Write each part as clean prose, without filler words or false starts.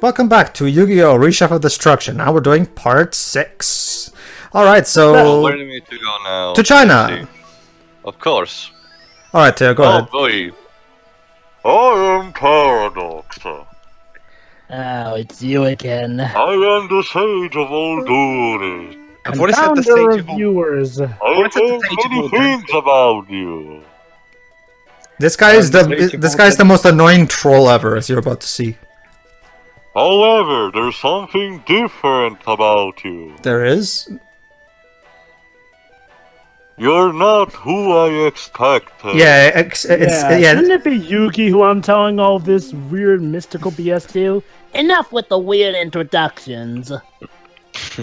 Welcome back to Yu-Gi-Oh! Reshef of Destruction. Now we're doing part 6. Alright, so... Where do we need to go now? To China! Of course. Alright, Theo, go ahead. Boy. I am Paradox. Oh, it's you again. I am the Sage of Olduri. And what is that the Sage of viewers? I know many things about you. This guy is the most annoying troll ever, as you're about to see. However, there's something different about you. There is? You're not who I expected. Yeah, Shouldn't it be Yugi who I'm telling all this weird mystical BS to? Enough with the weird introductions.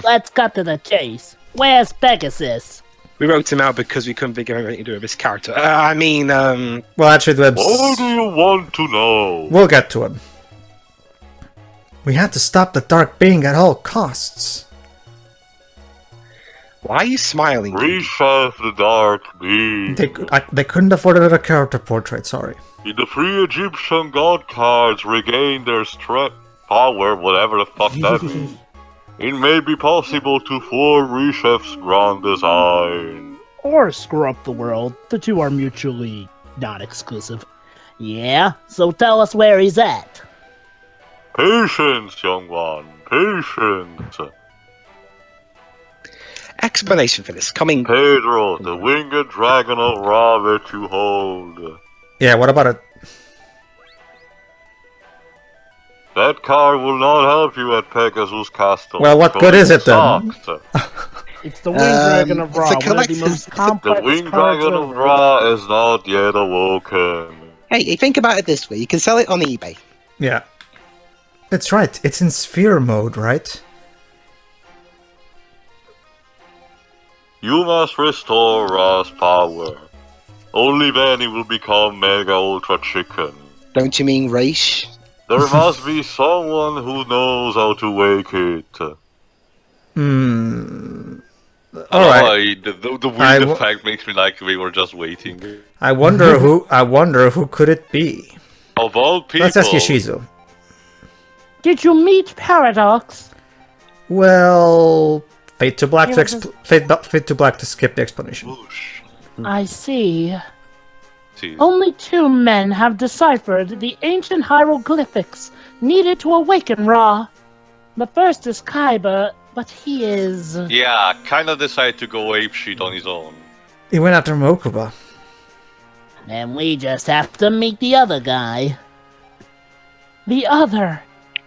Let's cut to the chase. Where's Pegasus? We wrote him out because we couldn't figure out anything to do with his character. Well, actually, what do you want to know? We'll get to him. We had to stop the Dark Being at all costs. Why are you smiling? Reshef the Dark Being. They couldn't afford another character portrait, sorry. The free Egyptian god cards regain their strength, power, whatever the fuck that means. It may be possible to thwart Reshef's grand design. Or screw up the world. The two are mutually not exclusive. Yeah? So tell us where he's at. Patience, young one. Patience. Explanation for this coming. Pedro, the winged dragon of Ra that you hold. Yeah, what about it? That card will not help you at Pegasus Castle. Well, what good is it then? It's the Winged Dragon of Ra, one of the most complex The Winged Dragon of Ra is not yet awoken. Hey, think about it this way. You can sell it on eBay. Yeah. That's right. It's in sphere mode, right? You must restore Ra's power. Only then it will become Mega Ultra Chicken. Don't you mean Raish? There must be someone who knows how to wake it. Alright. The weird effect makes me like we were just waiting. I wonder who could it be? Of all people. Let's ask Yoshizu. Did you meet Paradox? Well, fade to black to skip the explanation. I see. Only two men have deciphered the ancient hieroglyphics needed to awaken Ra. The first is Kaiba, but he is... Yeah, kinda decided to go apeshit on his own. He went after Mokuba. And we just have to meet the other guy. The other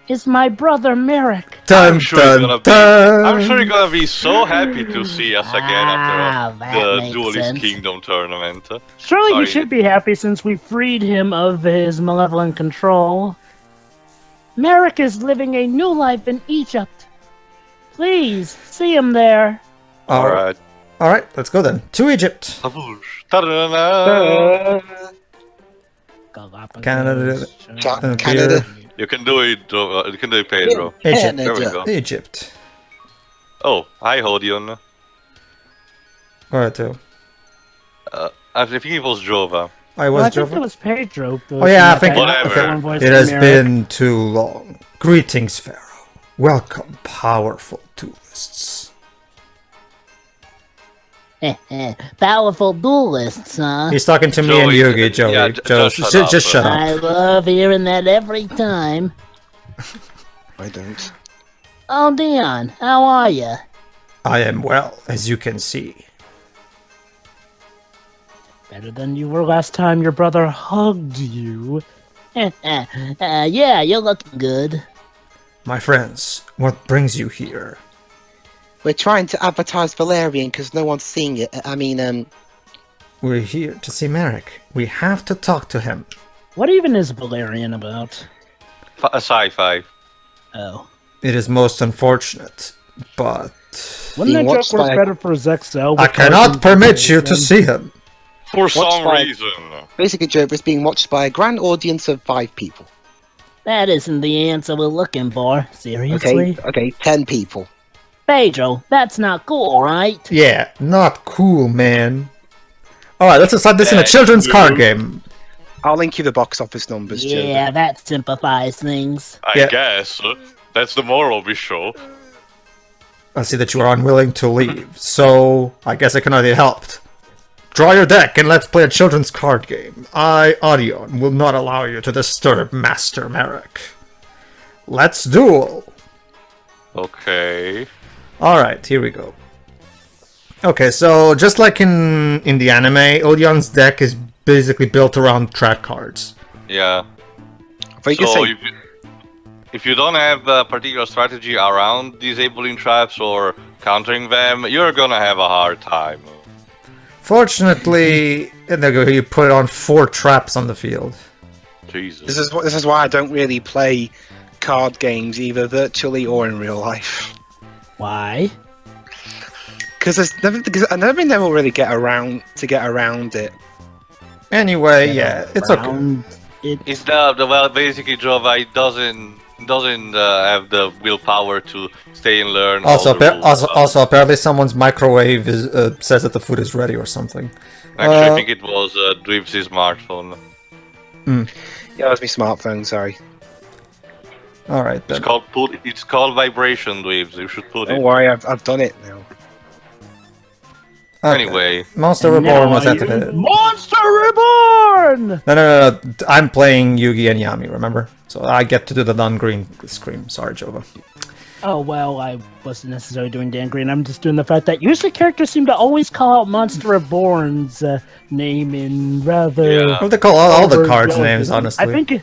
is my brother Merrick. I'm sure you're gonna be so happy to see us again after the Duelist Kingdom tournament. Surely you should be happy since we freed him of his malevolent control. Merrick is living a new life in Egypt. Please, see him there. Alright. Alright, let's go then. To Egypt. Canada. You can do it, Pedro. Egypt. There we go. Egypt. Oh, hi, Hodion. Alright, too. I think it was Jova. I think it was Pedro. Oh yeah, I think whatever. It has been too long. Greetings, Pharaoh. Welcome, powerful duelists. Powerful duelists, huh? He's talking to me and Yugi, Joey. Yeah, just shut up. I love hearing that every time. I don't. Oh, Dion, how are you? I am well, as you can see. Better than you were last time your brother hugged you. Yeah, you're looking good. My friends, what brings you here? We're trying to advertise Valerian because no one's seeing it. We're here to see Merrick. We have to talk to him. What even is Valerian about? A sci-fi. Oh. It is most unfortunate, but... Wouldn't that joke work better for Zexel? I cannot permit you to see him. For some reason. Basically, Joe is being watched by a grand audience of 5 people. That isn't the answer we're looking for. Seriously? Okay, 10 people. Pedro, that's not cool, right? Yeah, not cool, man. Alright, let's decide this in a children's card game. I'll link you the box office numbers, Yeah, that simplifies things. I guess. That's the moral we show. I see that you are unwilling to leave, so I guess I cannot be helped. Draw your deck and let's play a children's card game. I, Audion, will not allow you to disturb Master Merrick. Let's duel! Okay. Alright, here we go. Okay, so just like in the anime, Odion's deck is basically built around trap cards. Yeah. But you So can say, if you don't have a particular strategy around disabling traps or countering them, you're gonna have a hard time. Fortunately, you put on 4 traps on the field. Jesus. this is why I don't really play card games either virtually or in real life. Why? Because I never been able to really get around it. Anyway, yeah, it's okay. Round it. It's well, basically Jova doesn't have the willpower to stay and learn. Also, all the rules. also, apparently someone's microwave is, says that the food is ready or something. Actually, I think it was Dweeb's smartphone. Yeah, it was my smartphone. Sorry. Alright then. It's called vibration, Dweebs. You should put Don't it. worry, I've done it now. Okay. Anyway, Monster Reborn was activated. Monster Reborn! No. I'm playing Yugi and Yami, remember? So I get to do the non-green scream. Sorry, Jova. Oh, well, I wasn't necessarily doing Dan Green. I'm just doing the fact that usually characters seem to always call out Monster Reborn's name in rather... Yeah. What they call all the cards overzealous. names, honestly.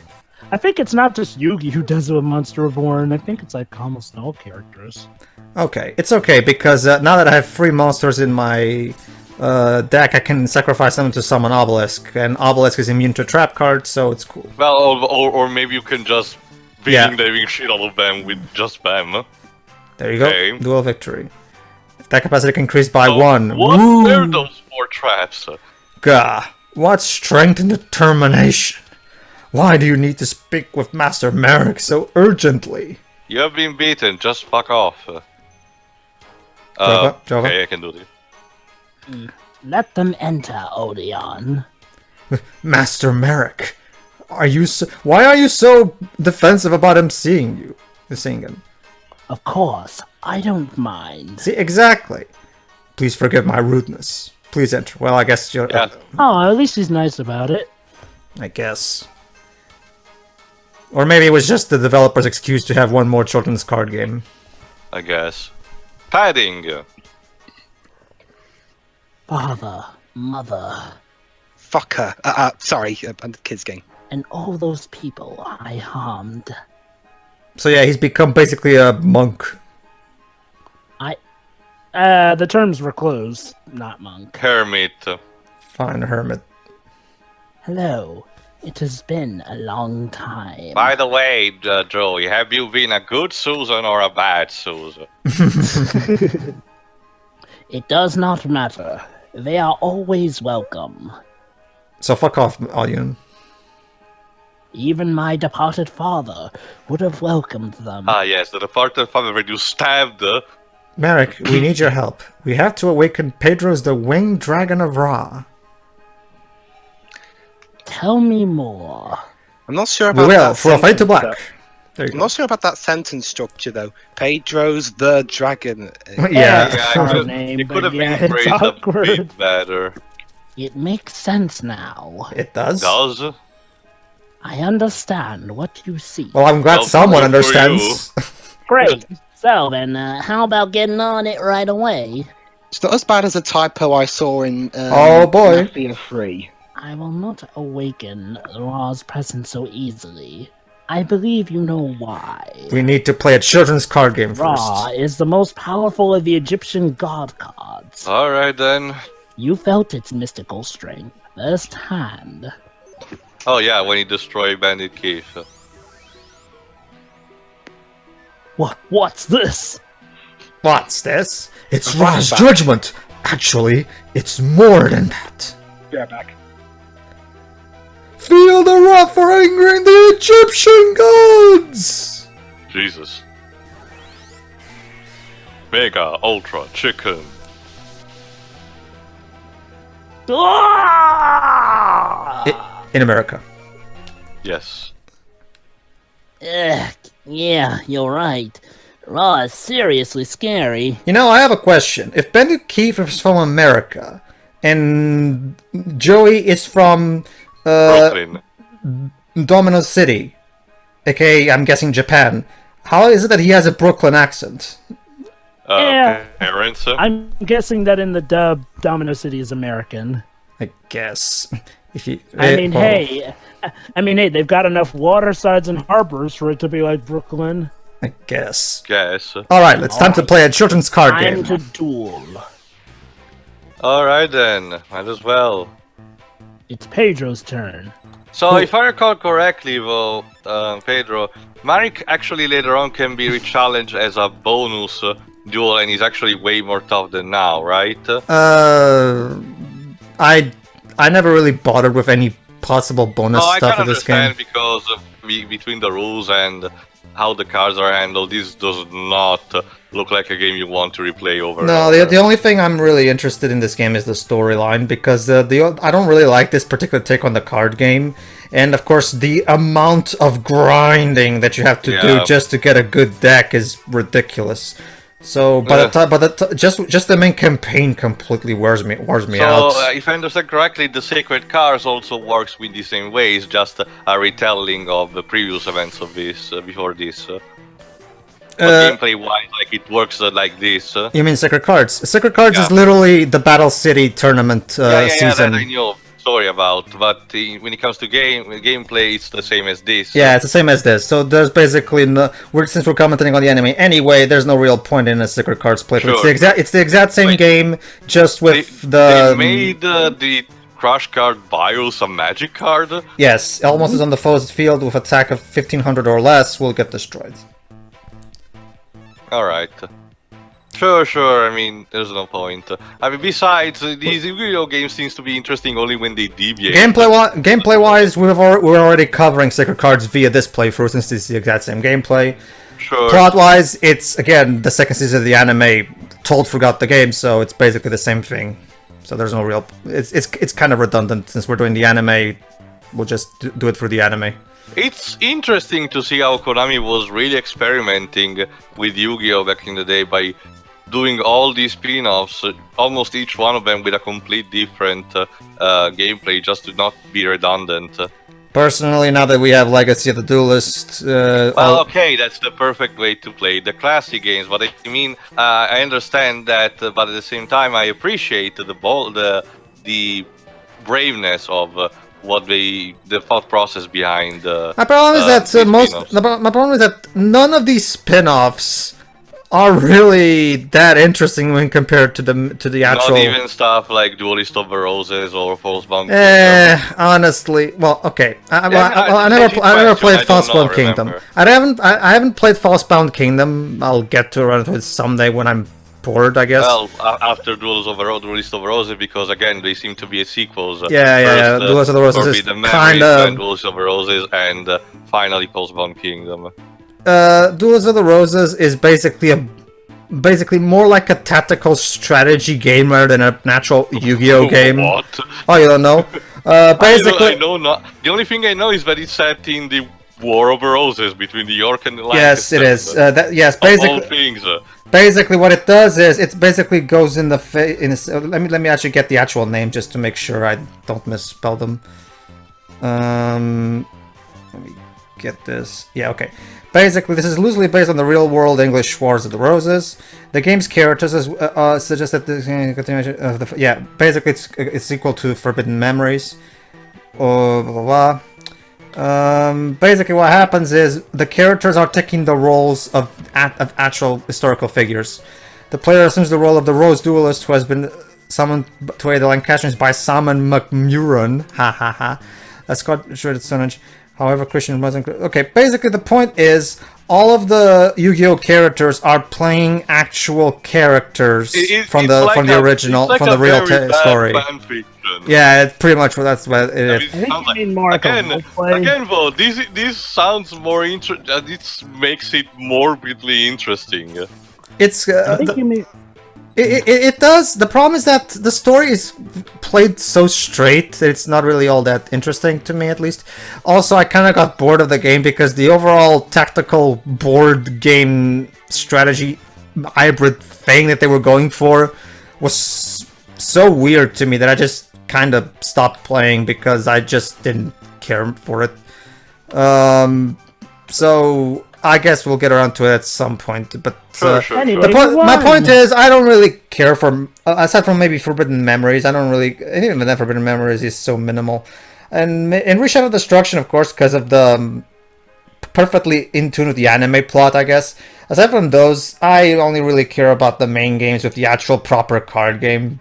I think it's not just Yugi who does it with Monster Reborn. I think it's like almost all characters. Okay, it's okay, because now that I have 3 monsters in my deck, I can sacrifice them to summon Obelisk, and Obelisk is immune to trap cards, so it's cool. well, or maybe you can just the shit out of them with just spam. There you go, Okay. dual victory. Attack capacity can increase by 1. What Woo! were those 4 traps? Gah, what strength and determination! Why do you need to speak with Master Merrick so urgently? You have been beaten. Just fuck off. Jova? Okay, I can do this. Let them enter, Odeon. Master Merrick, why are you so defensive about him seeing you? Seeing him. Of course, I don't mind. See, exactly. Please forgive my rudeness. Please enter. Well, I guess you're... Yeah. Oh, at least he's nice about it. I guess. Or maybe it was just the developer's excuse to have one more children's card game. I guess. Padding. Father, mother, Fuck her. Sorry, the kids game. and all those people I harmed. So yeah, he's become basically a monk. The terms were closed, not monk. Hermit. Fine, hermit. Hello. It has been a long time. By the way, Joey, have you been a good Susan or a bad Susan? It does not matter. They are always welcome. So fuck off, Alyun. Even my departed father would have welcomed them. Ah, yes, the departed father where you stabbed. Merrick, we need your help. We have to awaken Pedro's the Winged Dragon of Ra. Tell me more. I'm not sure We about will, that. for a fade to sentence, black. though. There you I'm go. not sure about that sentence structure though. Pedro's the dragon. Yeah. Hard name, it could have but yeah, been it's phrased a awkward. bit better. It makes sense now. It does. Does? I understand what you see. Well, I'm glad Well, someone good for understands. Great. So then, how about getting on it right away? It's not as bad as a typo I saw in Oh, boy. Mafia 3. I will not awaken Ra's presence so easily. I believe you know why. We need to play a children's card game Ra first. is the most powerful of the Egyptian god cards. Alright then. You felt its mystical strength firsthand. Oh yeah, when he destroyed Bandit Keith. What's this? What's this? It's Ra's judgment! Actually, it's more than that. Be right back. Feel the wrath for angering the Egyptian gods! Jesus. Mega Ultra Chicken. Ah! in America. Yes. Yeah, you're right. Raw is seriously scary. You know, I have a question. If Benny Keith is from America and Joey is from Brooklyn. Domino City, aka I'm guessing Japan, how is it that he has a Brooklyn accent? Parents. I'm guessing that in the dub, Domino City is American. I guess. If you, Hey, they've got enough watersides and harbors for it to be like Brooklyn. I guess. Yes. Alright, it's time to play a children's card game. Time to duel. Alright then, might as well. It's Pedro's turn. So if I recall correctly, though, Pedro, Marik actually later on can be rechallenged as a bonus duel, and he's actually way more tough than now, right? I never really bothered with any possible bonus stuff in this game. I can understand because between the rules and how the cards are handled, this does not look like a game you want to replay over. No, the only thing I'm really interested in this game is the storyline, because I don't really like this particular take on the card game, and of course the amount of grinding that you have to do just to get a good deck is ridiculous. So, just the main campaign completely wears me out. So, if I understand correctly, the Sacred Cards also works with the same way. It's just a retelling of the previous events of this before this. But gameplay-wise, like it works like this. You mean Sacred Cards? Sacred Cards is literally the Battle City tournament season. Yeah, that I know. Sorry about, but when it comes to gameplay, it's the same as this. Yeah, it's the same as this. So there's basically since we're commenting on the anime anyway, there's no real point in a Sacred Cards playthrough. Sure. It's the exact same game, just with They made the Crush card BIOS a magic card. Yes, almost is on the foe's field with attack of 1500 or less will get destroyed. All right. Sure. I mean, there's no point. I mean, besides, these video games seems to be interesting only when they deviate. Gameplay-wise, we're already covering Sacred Cards via this playthrough, since it's the exact same gameplay. Sure. Plot-wise, it's again the second season of the anime forgot the game, so it's basically the same thing. So there's no real. It's kind of redundant since we're doing the anime. We'll just do it through the anime. It's interesting to see how Konami was really experimenting with Yu-Gi-Oh back in the day by doing all these spin-offs, almost each one of them with a complete different gameplay, just to not be redundant. Personally, now that we have Legacy of the Duelist... okay, that's the perfect way to play the classic games, but I mean, I understand that, but at the same time, I appreciate the braveness of what the thought process behind. My problem is that my problem is that none of these spin-offs are really that interesting when compared to the actual. Not even stuff like Duelist of the Roses or Falsebound. Honestly, well, okay. I never played Falsebound Kingdom. I haven't played Falsebound Kingdom. I'll get to run it someday when I'm bored, I guess. Well, after Duelist of the Roses, because again, they seem to be sequels. Duelist of the Roses is kind of Duelist of the Roses, and finally Falsebound Kingdom. Duelist of the Roses is basically more like a tactical strategy game rather than a natural Yu-Gi-Oh game. What? Oh, you don't know? Basically, I know not. The only thing I know is that it's set in the War of the Roses between the York and the Yes, it is. Yes, basically. All things. Basically, what it does is it basically goes in the let me actually get the actual name just to make sure I don't misspell them. Let me get this. Yeah, okay. Basically, this is loosely based on the real-world English Wars of the Roses. The game's characters suggest that the continuation of the basically it's equal to Forbidden Memories. Basically, what happens is the characters are taking the roles of actual historical figures. The player assumes the role of the Rose Duelist, who has been summoned to aid the Lancashires by Simon McMurran. Ha ha ha. A Scottish sonage. However, Christian wasn't. Okay, basically the point is all of the Yu-Gi-Oh characters are playing actual characters from the original, from the real story. Yeah, it's pretty much that's what it is. Again, though, this sounds more interesting. This makes it morbidly interesting. It's. It does. The problem is that the story is played so straight that it's not really all that interesting to me, at least. Also, I kind of got bored of the game because the overall tactical board game strategy hybrid thing that they were going for was so weird to me that I just kind of stopped playing because I just didn't care for it. So I guess we'll get around to it at some point, but Anyway, my point is, I don't really care for, aside from maybe Forbidden Memories, I don't really, even that Forbidden Memories is so minimal. And in Reshef of Destruction, of course, because of the perfectly in tune with the anime plot, I guess. Aside from those, I only really care about the main games with the actual proper card game.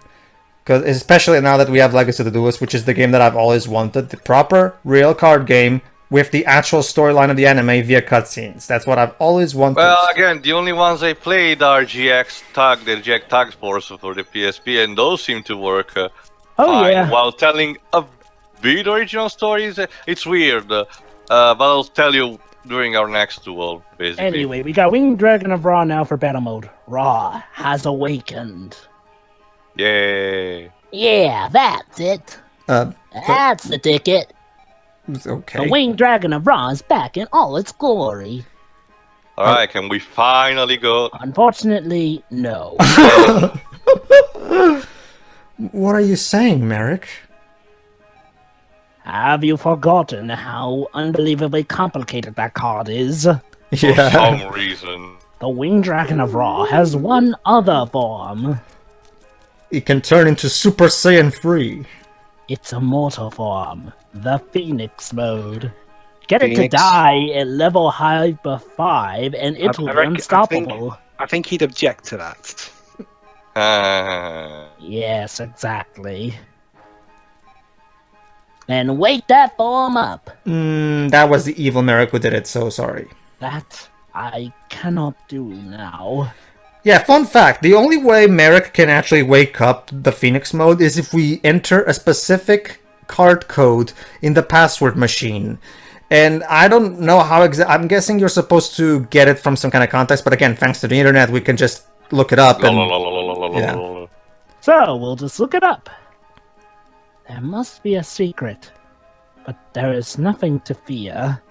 Because especially now that we have Legacy of the Duelist, which is the game that I've always wanted, the proper, real card game with the actual storyline of the anime via cutscenes. That's what I've always wanted. Well, again, the only ones I played are the GX Tag Force for the PSP, and those seem to work fine. yeah. While telling a bit original stories, it's weird. But I'll tell you during our next duel, basically. Anyway, we got Winged Dragon of Ra now for battle mode. Ra has awakened. Yay. Yeah, that's it. That's the ticket. Okay. The Winged Dragon of Ra is back in all its glory. Alright, can we finally go? Unfortunately, no. What are you saying, Merrick? Have you forgotten how unbelievably complicated that card is? For some reason. The Winged Dragon of Ra has one other form. It can turn into Super Saiyan 3. Its immortal form, the Phoenix mode. Get it to die at level Hyper 5 and it will be unstoppable. I think he'd object to that. Yes, exactly. Then wake that form up. That was the evil Merrick who did it, so sorry. That I cannot do now. Yeah, fun fact, the only way Merrick can actually wake up the Phoenix mode is if we enter a specific card code in the password machine. And I don't know how I'm guessing you're supposed to get it from some kind of context, but again, thanks to the internet, we can just look it up and... Yeah. So, we'll just look it up. There must be a secret, but there is nothing to fear.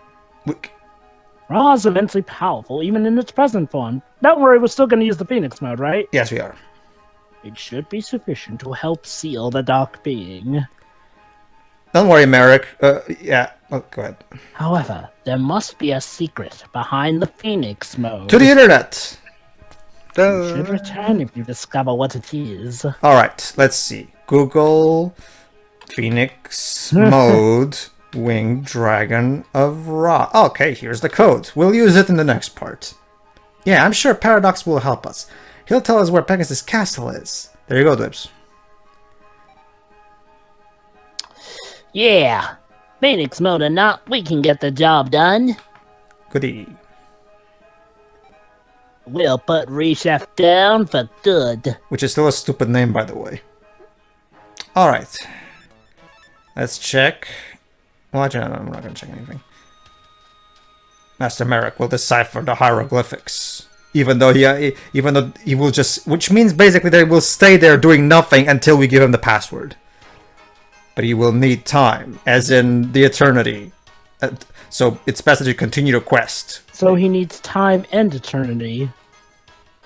Ra is immensely powerful, even in its present form. Don't worry, we're still going to use the Phoenix mode, right? Yes, we are. It should be sufficient to help seal the Dark Being. Don't worry, Merrick. Yeah, go ahead. However, there must be a secret behind the Phoenix mode. To the internet! You should return if you discover what it is. Alright, let's see. Google Phoenix mode Winged Dragon of Ra. Okay, here's the code. We'll use it in the next part. Yeah, I'm sure Paradox will help us. He'll tell us where Pegasus Castle is. There you go, Dibs. Yeah, Phoenix mode or not, we can get the job done. Goodie. We'll put Reshef down for good. Which is still a stupid name, by the way. Alright. Let's check. Well, actually, no, I'm not going to check anything. Master Merrick will decipher the hieroglyphics. Even though he will just... Which means basically that he will stay there doing nothing until we give him the password. But he will need time, as in the eternity. So it's best that you continue the quest. So he needs time and eternity.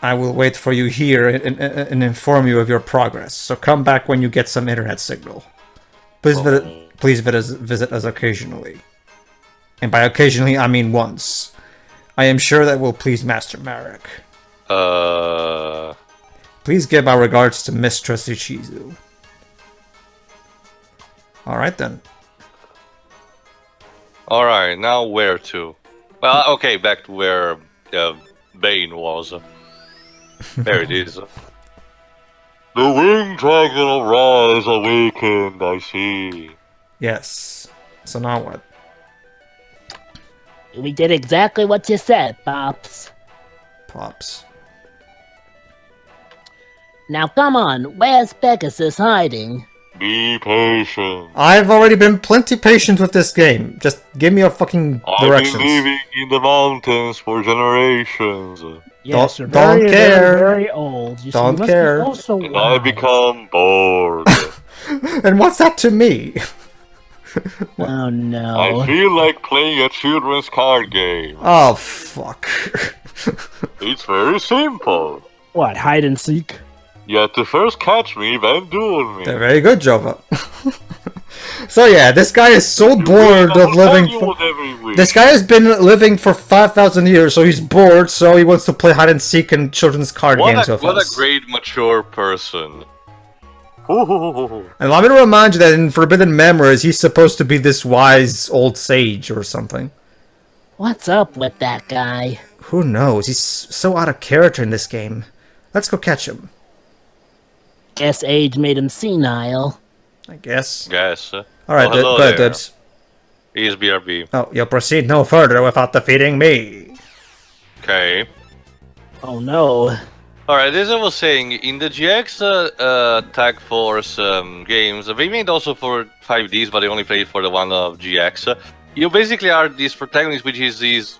I will wait for you here and inform you of your progress. So come back when you get some internet signal. Please visit us occasionally. And by occasionally, I mean once. I am sure that will please Master Merrick. Please give our regards to Mistress Ichizu. Alright then. Alright, now where to? Well, okay, back to where Bane was. There it is. The Winged Dragon of Ra is awakened, I see. Yes. So now what? We did exactly what you said, Pops. Pops. Now come on, where's Pegasus hiding? Be patient. I've already been plenty patient with this game. Just give me your fucking directions. I've been living in the mountains for generations. Yes, you're don't very, care. very, very old. You Don't must care. Be also And I wise. become bored. And what's that to me? Oh no. I feel like playing a children's card game. Oh, fuck. It's very simple. What, hide and seek? You have to first catch me, then duel me. They're very good, Jova. So yeah, this guy is so bored of living. This guy has been living for 5,000 years, so he's bored. So he wants to play hide and seek and children's card games with us. What a great mature person. And allow me to remind you that in Forbidden Memories, he's supposed to be this wise old sage or something. What's up with that guy? Who knows? He's so out of character in this game. Let's go catch him. Guess age made him senile. I guess. Yes. Alright, go ahead, Dibs. He is BRB. Oh, you'll proceed no further without defeating me. Okay. Oh no. Alright, as I was saying, in the GX Tag Force games, they made also for 5Ds, but I only played for the one of GX. You basically are this protagonist, which is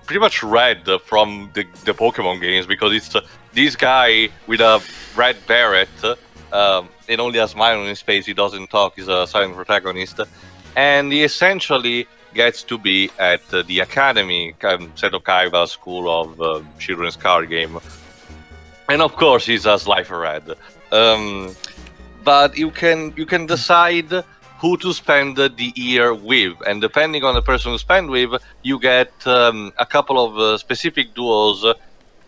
pretty much red from the Pokemon games, because it's this guy with a red beret, and only a smile on his face, he doesn't talk, he's a silent protagonist, and he essentially gets to be at the Academy, Seto Kaiba School of Children's Card Game. And of course, he's a Slifer Red. But you can decide who to spend the year with, and depending on the person you spend with, you get a couple of specific duels,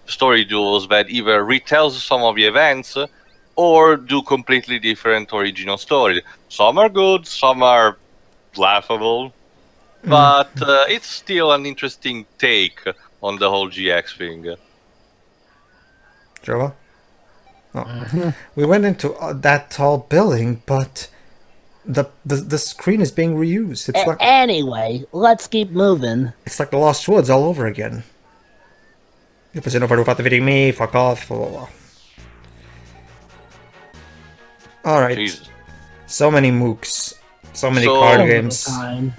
story duels that either retells some of the events or do completely different original stories. Some are good, some are laughable, but it's still an interesting take on the whole GX thing. Jova? Oh. We went into that tall building, but the screen is being reused. It's like Anyway, let's keep moving. it's like the Lost Woods all over again. You present over without defeating me. Fuck off. Blah, blah, blah. All right. Jesus. So many mooks. So many So- card Some of the games. time.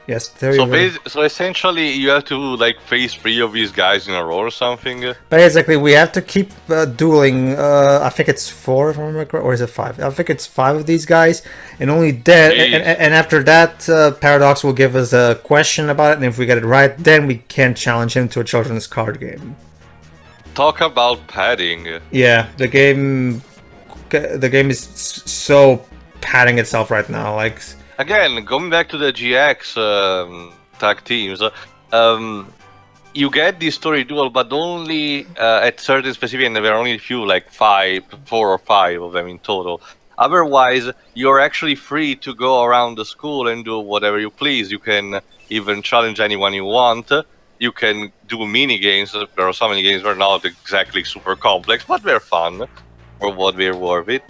Yes, there you go. So essentially, you have to like face 3 of these guys in a row or something. Basically, we have to keep dueling. I think it's 4, if I remember correctly, or is it 5? I think it's 5 of these guys, and only then. And after that, Paradox will give us a question about it, and if we get it right, then we can challenge him to a children's card game. Talk about padding. Yeah, the game is so padding itself right now. Like. Again, going back to the GX tag teams, you get this story duel, but only at certain specific, and there are only a few, like 4 or 5 of them in total. Otherwise, you're actually free to go around the school and do whatever you please. You can even challenge anyone you want. You can do mini games. There are so many games that are not exactly super complex, but they're fun for what they're worth it.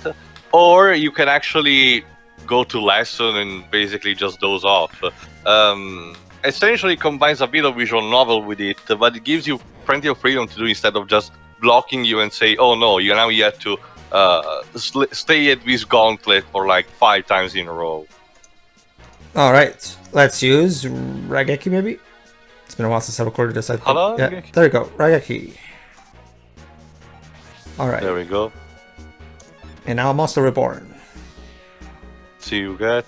Or you can actually go to lesson and basically just doze off. Essentially combines a bit of visual novel with it, but it gives you plenty of freedom to do instead of just blocking you and say, oh no, you have to stay at this gauntlet for like 5 times in a row. Alright, let's use Rageki maybe? It's been a while since I recorded this. Hello? Yeah, there you go, Rageki. Alright. There we go. And now Monster Reborn. See you get.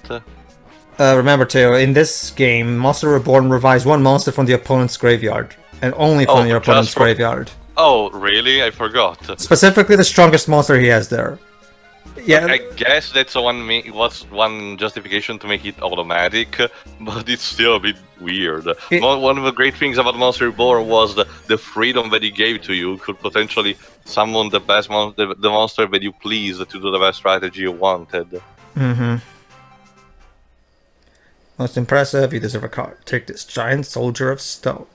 Remember too, in this game, Monster Reborn revives 1 monster from the opponent's graveyard. And only from your opponent's graveyard. Oh, really? I forgot. Specifically the strongest monster he has there. Yeah. I guess that's one justification to make it automatic, but it's still a bit weird. One of the great things about Monster Reborn was the freedom that it gave to you. You could potentially summon the best the monster that you please to do the best strategy you wanted. Mm-hmm. Most impressive, you deserve a card. Take this giant soldier of stone.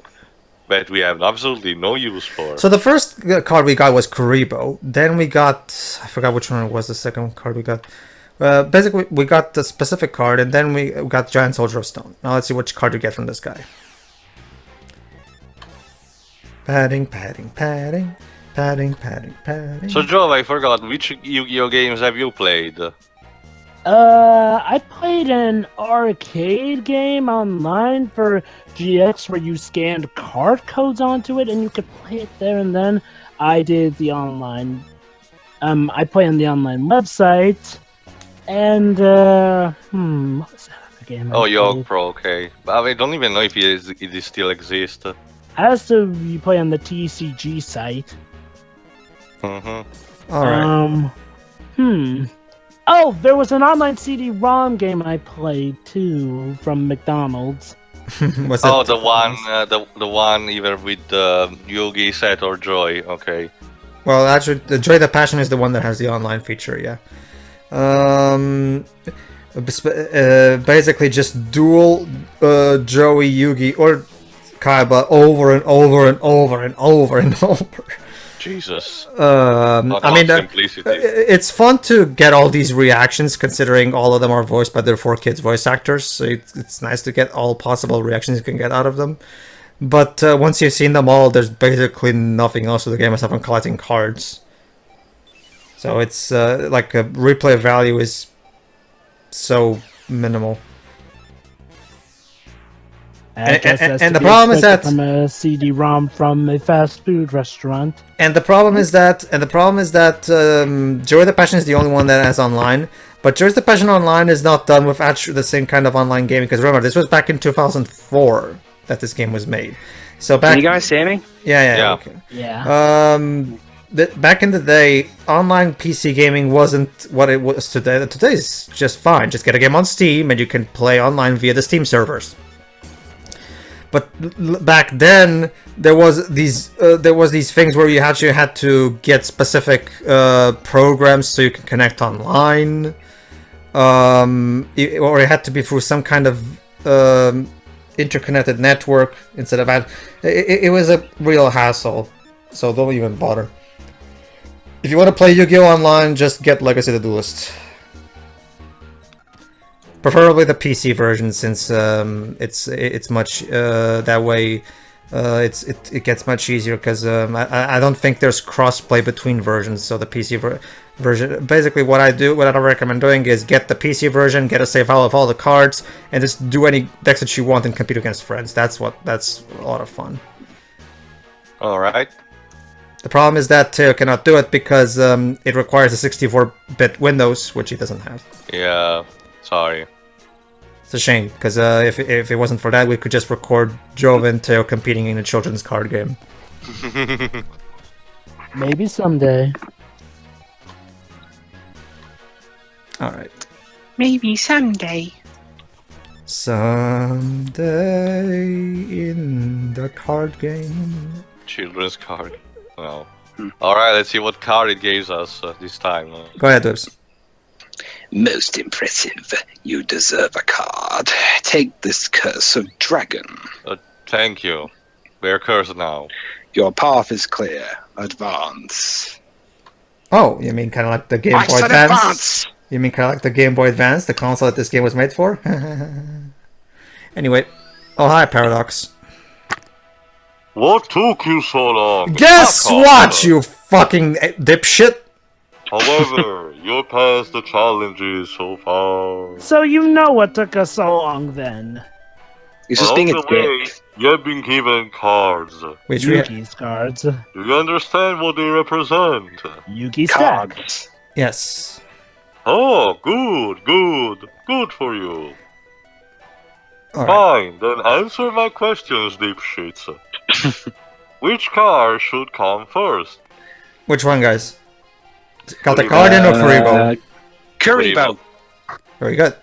That we have absolutely no use for. So the first card we got was Kuribo. Then we got... I forgot which one was the second card we got. Basically, we got the specific card, and then we got Giant Soldier of Stone. Now let's see which card we get from this guy. Padding, padding, padding. Padding. So, Joe, I forgot, which Yu-Gi-Oh games have you played? I played an arcade game online for GX where you scanned card codes onto it and you could play it there and then. I did the online. I play on the online website. And, what was that other game? Oh, Yog Pro, okay. But I don't even know if it still exists. Also, you play on the TCG site. Mm-hmm. Alright. Oh, there was an online CD-ROM game I played too from McDonald's. What's Oh, that? the one either with Yugi, Set, or Joy. Okay. Well, actually, the Joy the Passion is the one that has the online feature, yeah. Basically just duel Joey, Yugi, or Kaiba over and over and over and over and over. Jesus. I mean, simplicity. it's fun to get all these reactions, considering all of them are voiced by their 4 kids voice actors. So it's nice to get all possible reactions you can get out of them. But once you've seen them all, there's basically nothing else to the game aside from collecting cards. So it's like a replay value is so minimal. And the problem is that from a CD-ROM from a fast food restaurant. And the problem is that Joy the Passion is the only one that has online. But Joy the Passion Online is not done with actually the same kind of online gaming. Because remember, this was back in 2004 that this game was made. So back. Can you guys hear me? Yeah. Okay. Yeah. Back in the day, online PC gaming wasn't what it was today. Today is just fine. Just get a game on Steam and you can play online via the Steam servers. But back then, there was these things where you actually had to get specific programs so you can connect online, or it had to be through some kind of interconnected network instead of that. It was a real hassle, so don't even bother. If you want to play Yu-Gi-Oh! Online, just get Legacy the Duelist. Preferably the PC version, since it's much that way. It gets much easier because I don't think there's crossplay between versions. So the PC version, basically, what I recommend doing is get the PC version, get a save file of all the cards, and just do any decks that you want and compete against friends. That's a lot of fun. All right. The problem is that Teo cannot do it because it requires a 64-bit Windows, which he doesn't have. Yeah. Sorry. It's a shame, because if it wasn't for that, we could just record Jove and Teo competing in a children's card game. Maybe someday. Alright. Maybe someday. Someday in the card game. Children's card. Well. Alright, let's see what card it gives us this time. Go ahead, Dibs. Most impressive. You deserve a card. Take this Curse of Dragon. Thank you. We're cursed now. Your path is clear. Advance. Oh, you mean kind of like the Game Boy Advance? You mean kind of like the Game Boy Advance, the console that this game was made for? Anyway. Oh, hi, Paradox. What took you so long? Guess what, you fucking dipshit? However, you passed the challenges so far. So you know what took us so long then. He's just being a dick. You've been given cards. Which Yugi's cards. Do you understand what they represent? Yugi stack. Cards. Yes. Oh, good for you. All right. Fine, then answer my questions, dipshits. Which card should come first? Which one, guys? Guardian or Kuribo? Kuribo. Very good.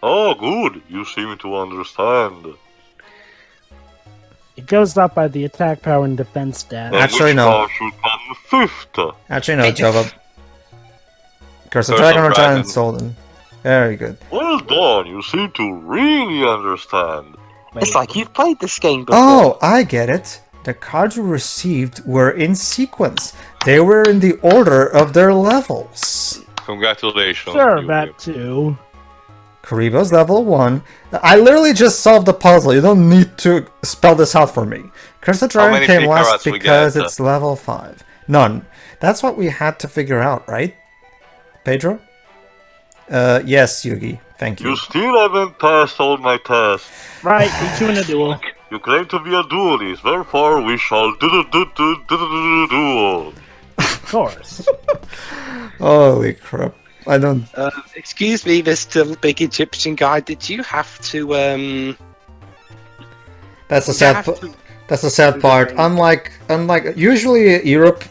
Oh, good. You seem to understand. It goes up by the attack power and defense stat. Actually, which no. card should come fifth? Actually, no, Jova. Curse of Dragon or Giant Solden. Very good. Well done. You seem to really understand. It's like you've played this game before. Oh, I get it. The cards we received were in sequence. They were in the order of their levels. Congratulations. Sure, Yugi. that too. Karibo's level 1. I literally just solved the puzzle. You don't need to spell this out for me. Curse the Dragon came last because it's level 5. None. That's what we had to figure out, right? Pedro? Yes, Yugi. Thank you. You still haven't passed all my tests. Right, beat you in a duel. You claim to be a duelist, therefore we shall duel. Of course. Holy crap. I don't... Excuse me, Mr. Big Egyptian Guy, did you have to, That's the sad That's the sad part. Unlike usually Europe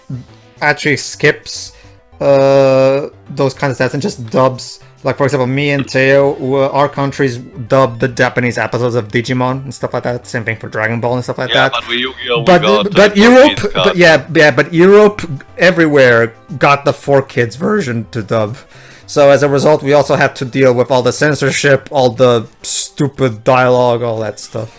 actually skips those kind of stats and just dubs. Like for example, me and Teo, our countries dub the Japanese episodes of Digimon and stuff like that. Same thing for Dragon Ball and stuff like that. But with Yu-Gi-Oh, but Europe everywhere got the 4Kids version to dub. So as a result, we also had to deal with all the censorship, all the stupid dialogue, all that stuff.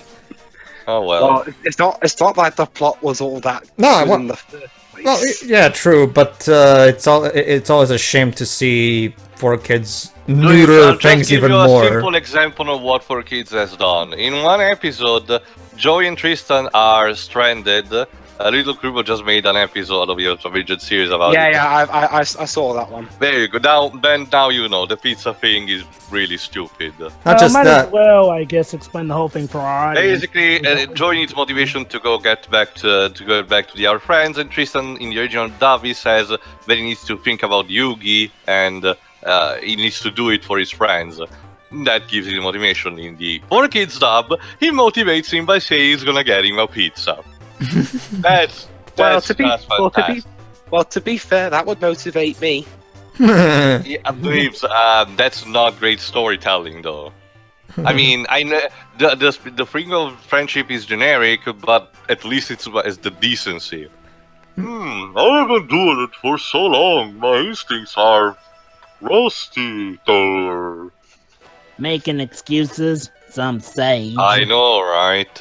Oh well. It's not like the plot was all that. No, in the first place. Well, yeah, true, but it's always a shame to see 4Kids neuter things even more. I'll just give you a simple example of what 4Kids has done. In one episode, Joey and Tristan are stranded. Little Krubo just made an episode of the Ultravision series about it. Yeah, I saw that one. There you go. Now you know the pizza thing is really stupid. Not just might that. As well, I guess, explain the whole thing for our audience. Basically, Joey needs motivation to go back to the other friends, and Tristan in the original Davi says that he needs to think about Yugi and he needs to do it for his friends. That gives him motivation. In the 4Kids dub, he motivates him by saying he's gonna get him a pizza. To be fair, that would motivate me. Yeah, I believe that's not great storytelling, though. I mean, I know the thing of friendship is generic, but at least it's the decency. I haven't done it for so long. My instincts are rusty. Making excuses, some say. I know, right?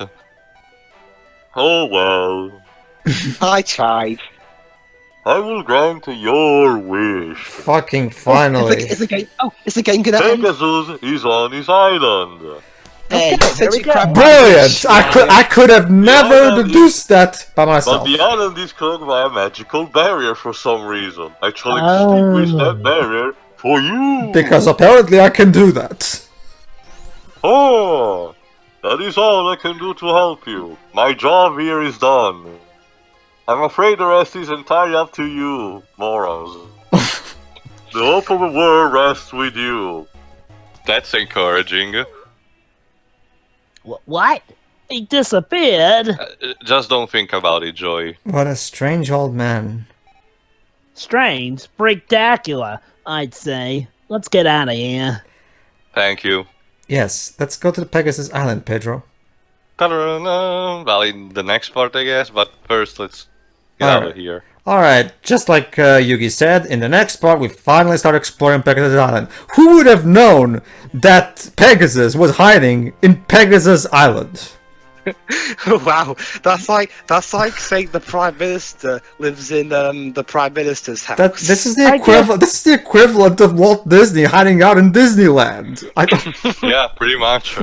Oh well. I tried. I will grant your wish. Fucking finally. Is the game gonna end? Pegasus is on his island. Brilliant! I could have never deduced that by myself. But the island is clogged by a magical barrier for some reason. I shall extinguish that barrier for you. Because apparently I can do that. Oh, that is all I can do to help you. My job here is done. I'm afraid the rest is entirely up to you, morons. The hope of the world rests with you. That's encouraging. What? He disappeared? Just don't think about it, Joey. What a strange old man. Strange? Freaktacular, I'd say. Let's get out of here. Thank you. Yes, let's go to the Pegasus Island, Pedro. Well, in the next part, I guess, but first let's get out of here. Alright, just like Yugi said, in the next part we finally start exploring Pegasus Island. Who would have known that Pegasus was hiding in Pegasus Island? Wow, that's like saying the Prime Minister lives in the Prime Minister's house. This is the equivalent. This is the equivalent of Walt Disney hiding out in Disneyland. Yeah, pretty much.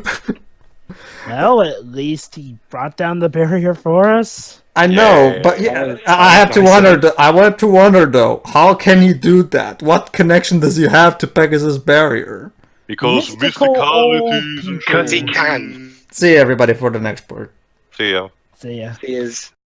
Well, at least he brought down the barrier for us. I know, but I have to wonder. I want to wonder though, how can he do that? What connection does he have to Pegasus Barrier? Because mysticalities and because he can. See you everybody for the next part. See ya. See ya. He is.